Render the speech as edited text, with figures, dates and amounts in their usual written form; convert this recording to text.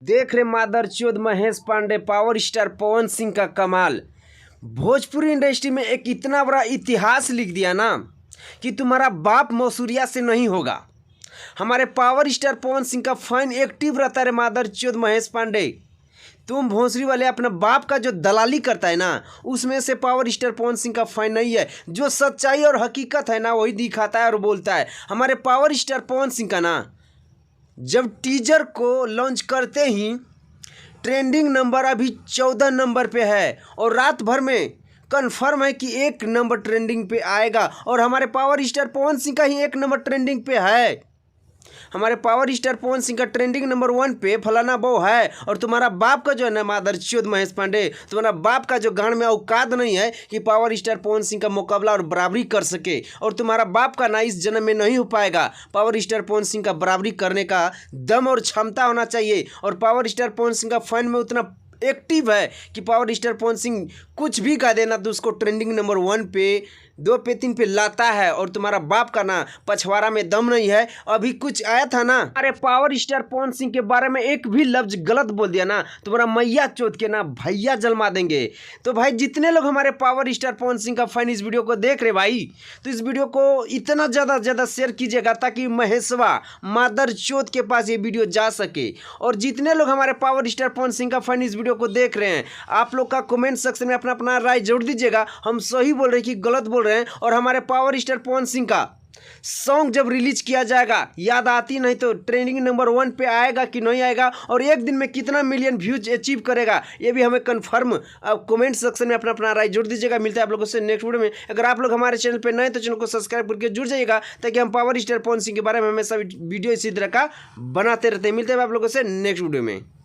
देख रहे मादरचोद Mahesh Pandey power star Pawan Singh का कमाल। भोजपुरी इंडस्ट्री में एक इतना बड़ा इतिहास लिख दिया ना कि तुम्हारा बाप मसूरिया से नहीं होगा। हमारे पावर स्टार पवन सिंह का फैन एक्टिव रहता है। मादरचोद महेश पांडे, तुम भोसरी वाले अपने बाप का जो दलाली करता है ना, उसमें से पावर स्टार पवन सिंह का फैन नहीं है। जो सच्चाई और हकीकत है ना, वही दिखाता है और बोलता है। हमारे पावर स्टार पवन सिंह का ना, जब टीजर को लॉन्च करते ही ट्रेंडिंग नंबर अभी 14 नंबर पे है और रात भर में कन्फर्म है कि 1 नंबर ट्रेंडिंग पे आएगा। और हमारे पावर स्टार पवन सिंह का ही 1 नंबर ट्रेंडिंग पे है। हमारे पावर स्टार पवन सिंह का ट्रेंडिंग नंबर 1 पे फलाना बो है। और तुम्हारा बाप का जो है ना मादरचोद महेश पांडे, तुम्हारा बाप का जो गांड में औकात नहीं है कि पावर स्टार पवन सिंह का मुकाबला और बराबरी कर सके। और तुम्हारा बाप का ना इस जन्म में नहीं हो पाएगा। पावर स्टार पवन सिंह का बराबरी करने का दम और क्षमता होना चाहिए। और पावर स्टार पवन सिंह का फैन में उतना एक्टिव है कि पावर स्टार पवन सिंह कुछ भी गा देना तो उसको ट्रेंडिंग नंबर 1 पे, 2 पे, 3 पे लाता है। और तुम्हारा बाप का ना पछवाड़ा में दम नहीं है। अभी कुछ आया था ना, अरे पावर स्टार पवन सिंह के बारे में एक भी लफ्ज गलत बोल दिया ना, तुम्हारा मैया चोद के ना भैया जलमा देंगे। तो भाई जितने लोग हमारे पावर स्टार पवन सिंह का फैन इस वीडियो को देख रहे भाई, तो इस वीडियो को इतना ज़्यादा शेयर कीजिएगा ताकि महेशवा मादर चोद के पास ये वीडियो जा सके। और जितने लोग हमारे पावर स्टार पवन सिंह का फैन इस वीडियो को देख रहे हैं, आप लोग का कमेंट सेक्शन में अपना अपना राय जरूर दीजिएगा। हम सही बोल रहे हैं कि गलत बोल रहे हैं। और हमारे पावर स्टार पवन सिंह का सॉन्ग जब रिलीज किया जाएगा, याद आती नहीं तो ट्रेंडिंग नंबर 1 पे आएगा कि नहीं आएगा, और एक दिन में कितना मिलियन व्यूज अचीव करेगा, ये भी हमें कंफर्म कमेंट सेक्शन में अपना अपना राय जोड़ दीजिएगा। मिलता है आप लोगों से नेक्स्ट वीडियो में। अगर आप लोग हमारे चैनल पे नए तो चैनल को सब्सक्राइब करके जुड़ जाइएगा ताकि हम पावर स्टार पवन सिंह के बारे में हमेशा वीडियो इसी तरह का बनाते रहते हैं। मिलते हैं आप लोगों से नेक्स्ट वीडियो में।